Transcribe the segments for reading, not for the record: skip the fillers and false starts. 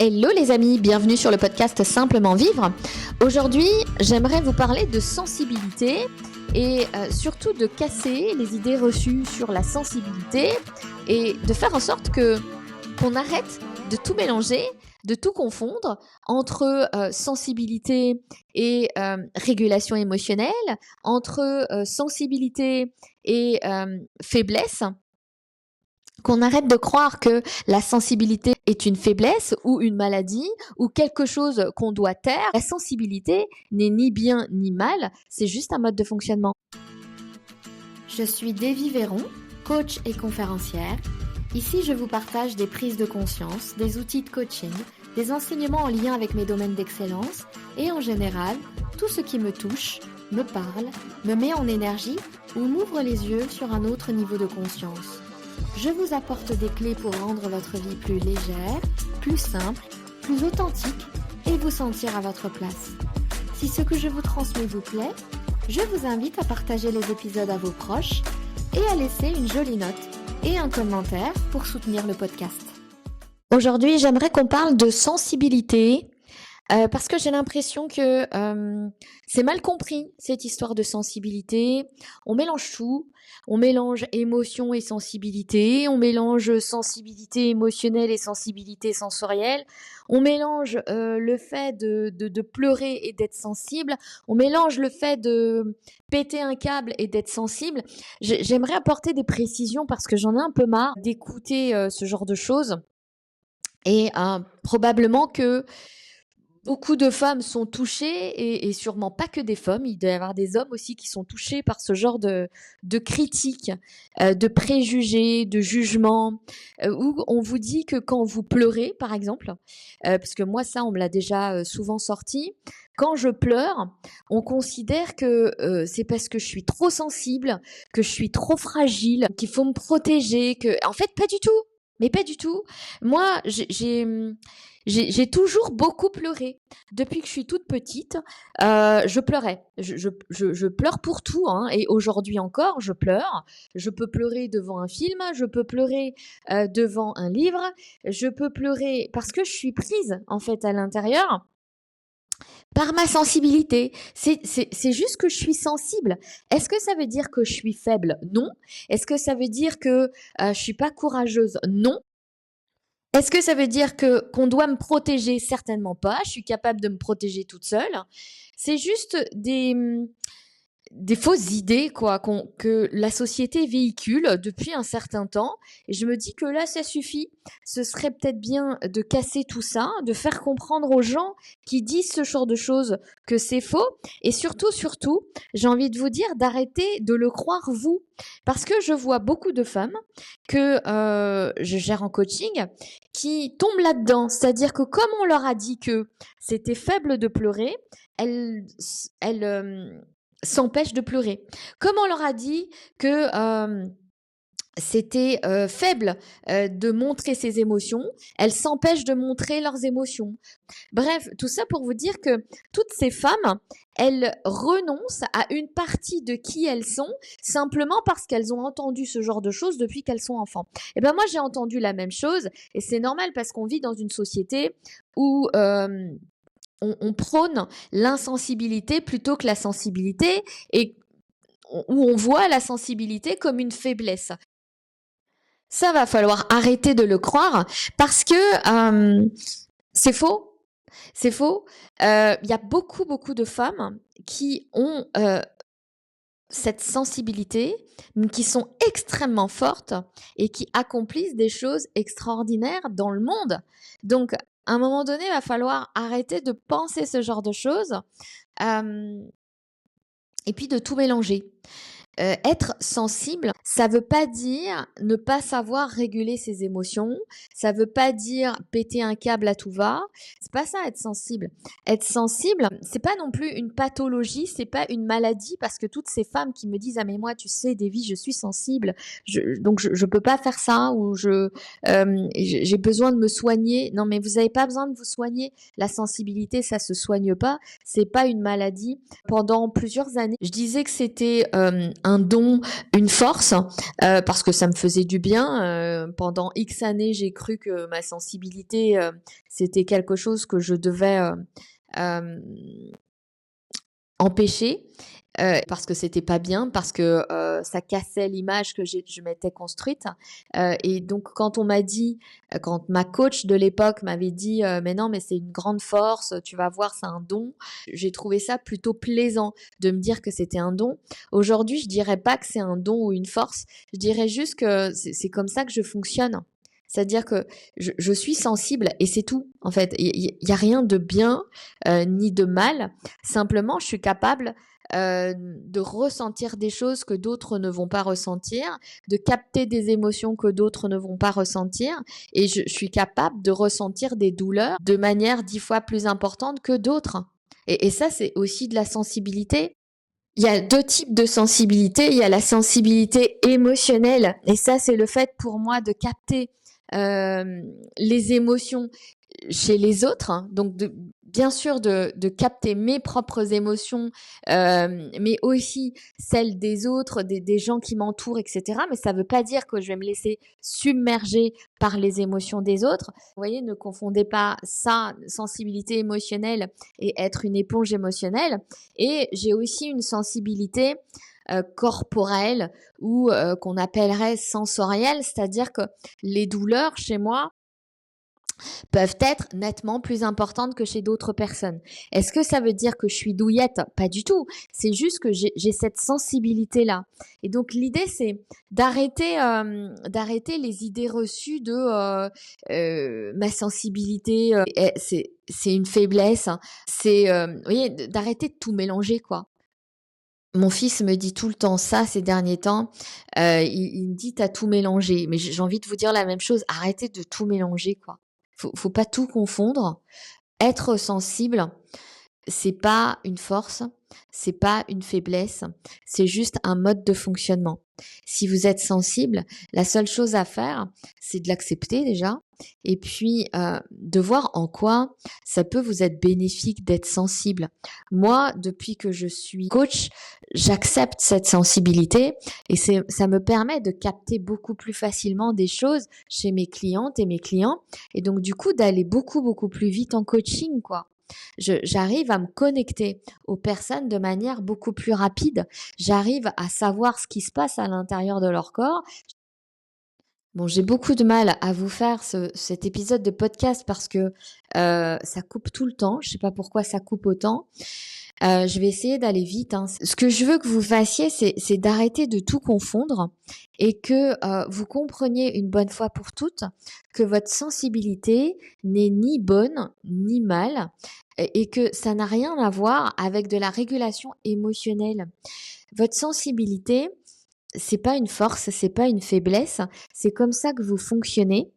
Hello les amis, bienvenue sur le podcast Simplement Vivre. Aujourd'hui, j'aimerais vous parler de sensibilité et surtout de casser les idées reçues sur la sensibilité et de faire en sorte qu'on arrête de tout mélanger, de tout confondre entre sensibilité et régulation émotionnelle, entre sensibilité et faiblesse. Qu'on arrête de croire que la sensibilité est une faiblesse ou une maladie ou quelque chose qu'on doit taire. La sensibilité n'est ni bien ni mal, c'est juste un mode de fonctionnement. Je suis Davy Véron, coach et conférencière. Ici, je vous partage des prises de conscience, des outils de coaching, des enseignements en lien avec mes domaines d'excellence et en général, tout ce qui me touche, me parle, me met en énergie ou m'ouvre les yeux sur un autre niveau de conscience. Je vous apporte des clés pour rendre votre vie plus légère, plus simple, plus authentique et vous sentir à votre place. Si ce que je vous transmets vous plaît, je vous invite à partager les épisodes à vos proches et à laisser une jolie note et un commentaire pour soutenir le podcast. Aujourd'hui, j'aimerais qu'on parle de sensibilité parce que j'ai l'impression que c'est mal compris cette histoire de sensibilité. On mélange tout. On mélange émotion et sensibilité, on mélange sensibilité émotionnelle et sensibilité sensorielle, on mélange le fait de pleurer et d'être sensible, on mélange le fait de péter un câble et d'être sensible. J'aimerais apporter des précisions parce que j'en ai un peu marre d'écouter ce genre de choses et probablement que beaucoup de femmes sont touchées et sûrement pas que des femmes, il doit y avoir des hommes aussi qui sont touchés par ce genre de critiques, de préjugés, de jugements, où on vous dit que quand vous pleurez, par exemple, parce que moi ça on me l'a déjà souvent sorti, quand je pleure, on considère que c'est parce que je suis trop sensible, que je suis trop fragile, qu'il faut me protéger, en fait pas du tout. Mais pas du tout. Moi, j'ai toujours beaucoup pleuré. Depuis que je suis toute petite, je pleurais. Je pleure pour tout, hein, et aujourd'hui encore, je pleure. Je peux pleurer devant un film, je peux pleurer devant un livre, je peux pleurer parce que je suis prise, en fait, à l'intérieur par ma sensibilité. C'est juste que je suis sensible. Est-ce que ça veut dire que je suis faible? Non. Est-ce que ça veut dire que je suis pas courageuse? Non. Est-ce que ça veut dire qu'on doit me protéger? Certainement pas. Je suis capable de me protéger toute seule. C'est juste des fausses idées que la société véhicule depuis un certain temps. Et je me dis que là, ça suffit. Ce serait peut-être bien de casser tout ça, de faire comprendre aux gens qui disent ce genre de choses que c'est faux. Et surtout, j'ai envie de vous dire d'arrêter de le croire vous. Parce que je vois beaucoup de femmes que je gère en coaching qui tombent là-dedans. C'est-à-dire que comme on leur a dit que c'était faible de pleurer, elles s'empêchent de pleurer. Comme on leur a dit que c'était faible de montrer ses émotions, elles s'empêchent de montrer leurs émotions. Bref, tout ça pour vous dire que toutes ces femmes, elles renoncent à une partie de qui elles sont simplement parce qu'elles ont entendu ce genre de choses depuis qu'elles sont enfants. Et ben moi j'ai entendu la même chose et c'est normal parce qu'on vit dans une société où on prône l'insensibilité plutôt que la sensibilité et où on voit la sensibilité comme une faiblesse. Ça va falloir arrêter de le croire parce que c'est faux. C'est faux. Il y a beaucoup de femmes qui ont cette sensibilité, qui sont extrêmement fortes et qui accomplissent des choses extraordinaires dans le monde. Donc, à un moment donné, il va falloir arrêter de penser ce genre de choses et puis de tout mélanger. Être sensible, ça veut pas dire ne pas savoir réguler ses émotions, ça veut pas dire péter un câble à tout va, c'est pas ça être sensible. Être sensible, c'est pas non plus une pathologie, c'est pas une maladie parce que toutes ces femmes qui me disent ah mais moi tu sais Davy je suis sensible, donc je peux pas faire ça ou j'ai besoin de me soigner. Non mais vous avez pas besoin de vous soigner, la sensibilité ça se soigne pas, c'est pas une maladie. Pendant plusieurs années, je disais que c'était un don, une force, parce que ça me faisait du bien. Pendant X années, j'ai cru que ma sensibilité, c'était quelque chose que je devais euh, empêcher, parce que c'était pas bien, parce que ça cassait l'image que je m'étais construite. Et donc quand on m'a dit, quand ma coach de l'époque m'avait dit, mais non, mais c'est une grande force, tu vas voir, c'est un don. J'ai trouvé ça plutôt plaisant de me dire que c'était un don. Aujourd'hui, je dirais pas que c'est un don ou une force. Je dirais juste que c'est comme ça que je fonctionne. C'est-à-dire que je suis sensible et c'est tout. En fait, il y a rien de bien ni de mal. Simplement, je suis capable de ressentir des choses que d'autres ne vont pas ressentir, de capter des émotions que d'autres ne vont pas ressentir, et je suis capable de ressentir des douleurs de manière 10 fois plus importante que d'autres. Et ça, c'est aussi de la sensibilité. Il y a 2 types de sensibilité. Il y a la sensibilité émotionnelle, et ça, c'est le fait pour moi de capter les émotions chez les autres, hein. Donc bien sûr de capter mes propres émotions, mais aussi celles des autres, des gens qui m'entourent, etc. Mais ça ne veut pas dire que je vais me laisser submerger par les émotions des autres. Vous voyez, ne confondez pas ça, sensibilité émotionnelle, et être une éponge émotionnelle. Et j'ai aussi une sensibilité corporelle, ou qu'on appellerait sensorielle, c'est-à-dire que les douleurs chez moi peuvent être nettement plus importantes que chez d'autres personnes. Est-ce que ça veut dire que je suis douillette? Pas du tout. C'est juste que j'ai cette sensibilité-là. Et donc l'idée, c'est d'arrêter les idées reçues de ma sensibilité, c'est une faiblesse, hein. C'est, vous voyez, d'arrêter de tout mélanger, quoi. Mon fils me dit tout le temps ça ces derniers temps. Il me dit: «Tu tout mélangé». Mais j'ai envie de vous dire la même chose, arrêtez de tout mélanger, quoi. Faut pas tout confondre. Être sensible, c'est pas une force, c'est pas une faiblesse, c'est juste un mode de fonctionnement. Si vous êtes sensible, la seule chose à faire, c'est de l'accepter déjà, et puis de voir en quoi ça peut vous être bénéfique d'être sensible. Moi, depuis que je suis coach, j'accepte cette sensibilité, et ça me permet de capter beaucoup plus facilement des choses chez mes clientes et mes clients, et donc du coup d'aller beaucoup beaucoup plus vite en coaching, quoi. J'arrive à me connecter aux personnes de manière beaucoup plus rapide. J'arrive à savoir ce qui se passe à l'intérieur de leur corps. Bon, j'ai beaucoup de mal à vous faire cet épisode de podcast parce que ça coupe tout le temps. Je sais pas pourquoi ça coupe autant. Je vais essayer d'aller vite, hein. Ce que je veux que vous fassiez, c'est d'arrêter de tout confondre, et que vous compreniez une bonne fois pour toutes que votre sensibilité n'est ni bonne ni mal, et que ça n'a rien à voir avec de la régulation émotionnelle. Votre sensibilité, c'est pas une force, c'est pas une faiblesse, c'est comme ça que vous fonctionnez.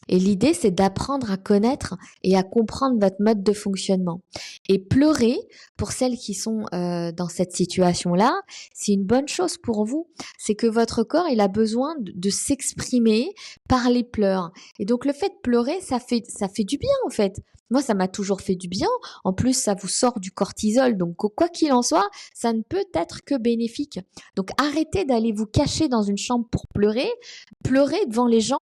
Et l'idée, c'est d'apprendre à connaître et à comprendre votre mode de fonctionnement. Et pleurer, pour celles qui sont dans cette situation-là, c'est une bonne chose pour vous. C'est que votre corps, il a besoin de s'exprimer par les pleurs. Et donc, le fait de pleurer, ça fait du bien, en fait. Moi, ça m'a toujours fait du bien. En plus, ça vous sort du cortisol. Donc, quoi qu'il en soit, ça ne peut être que bénéfique. Donc, arrêtez d'aller vous cacher dans une chambre pour pleurer. Pleurez devant les gens.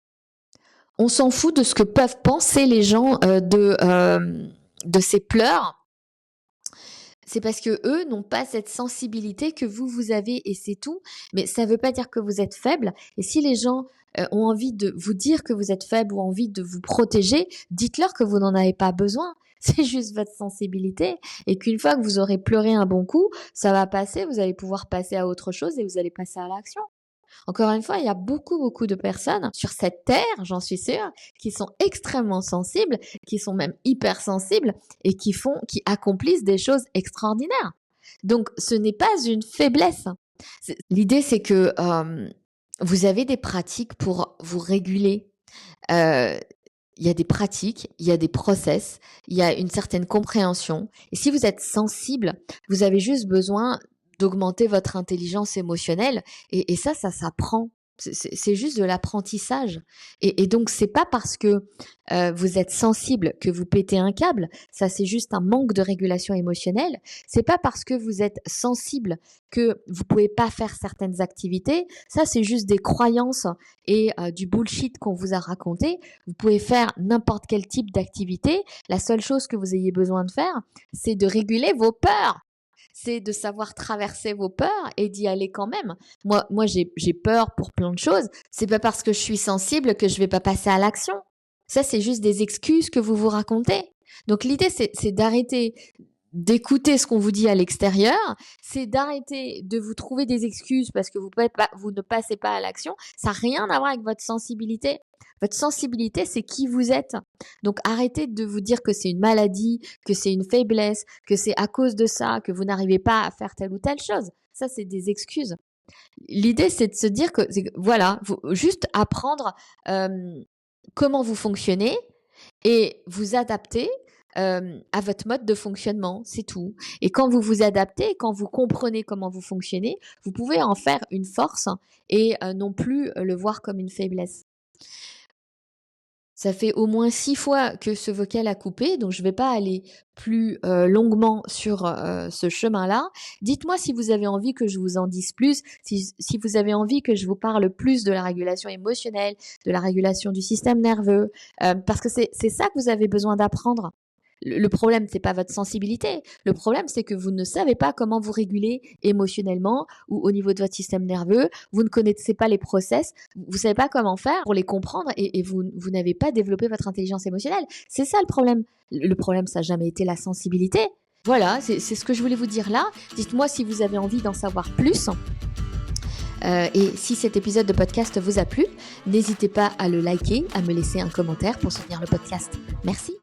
On s'en fout de ce que peuvent penser les gens de ces pleurs. C'est parce que eux n'ont pas cette sensibilité que vous avez, et c'est tout. Mais ça ne veut pas dire que vous êtes faible. Et si les gens ont envie de vous dire que vous êtes faible ou envie de vous protéger, dites-leur que vous n'en avez pas besoin. C'est juste votre sensibilité, et qu'une fois que vous aurez pleuré un bon coup, ça va passer, vous allez pouvoir passer à autre chose et vous allez passer à l'action. Encore une fois, il y a beaucoup, beaucoup de personnes sur cette terre, j'en suis sûre, qui sont extrêmement sensibles, qui sont même hypersensibles, et qui accomplissent des choses extraordinaires. Donc, ce n'est pas une faiblesse. L'idée, c'est que vous avez des pratiques pour vous réguler. Il y a des pratiques, il y a des process, il y a une certaine compréhension. Et si vous êtes sensible, vous avez juste besoin d'augmenter votre intelligence émotionnelle, et ça s'apprend. C'est juste de l'apprentissage. Et donc, c'est pas parce que vous êtes sensible que vous pétez un câble. Ça, c'est juste un manque de régulation émotionnelle. C'est pas parce que vous êtes sensible que vous pouvez pas faire certaines activités. Ça, c'est juste des croyances et du bullshit qu'on vous a raconté. Vous pouvez faire n'importe quel type d'activité. La seule chose que vous ayez besoin de faire, c'est de réguler vos peurs. C'est de savoir traverser vos peurs et d'y aller quand même. Moi, j'ai peur pour plein de choses. C'est pas parce que je suis sensible que je vais pas passer à l'action. Ça, c'est juste des excuses que vous vous racontez. Donc, l'idée, c'est d'arrêter d'écouter ce qu'on vous dit à l'extérieur. C'est d'arrêter de vous trouver des excuses parce que vous ne passez pas à l'action. Ça n'a rien à voir avec votre sensibilité. Votre sensibilité, c'est qui vous êtes. Donc, arrêtez de vous dire que c'est une maladie, que c'est une faiblesse, que c'est à cause de ça, que vous n'arrivez pas à faire telle ou telle chose. Ça, c'est des excuses. L'idée, c'est de se dire que, voilà, juste apprendre comment vous fonctionnez et vous adapter à votre mode de fonctionnement, c'est tout. Et quand vous vous adaptez, quand vous comprenez comment vous fonctionnez, vous pouvez en faire une force et non plus le voir comme une faiblesse. Ça fait au moins 6 fois que ce vocal a coupé, donc je ne vais pas aller plus longuement sur ce chemin-là. Dites-moi si vous avez envie que je vous en dise plus, si vous avez envie que je vous parle plus de la régulation émotionnelle, de la régulation du système nerveux, parce que c'est ça que vous avez besoin d'apprendre. Le problème, c'est pas votre sensibilité. Le problème, c'est que vous ne savez pas comment vous réguler émotionnellement ou au niveau de votre système nerveux. Vous ne connaissez pas les process. Vous savez pas comment faire pour les comprendre et vous n'avez pas développé votre intelligence émotionnelle. C'est ça le problème. Le problème, ça n'a jamais été la sensibilité. Voilà, c'est ce que je voulais vous dire là. Dites-moi si vous avez envie d'en savoir plus. Et si cet épisode de podcast vous a plu, n'hésitez pas à le liker, à me laisser un commentaire pour soutenir le podcast. Merci.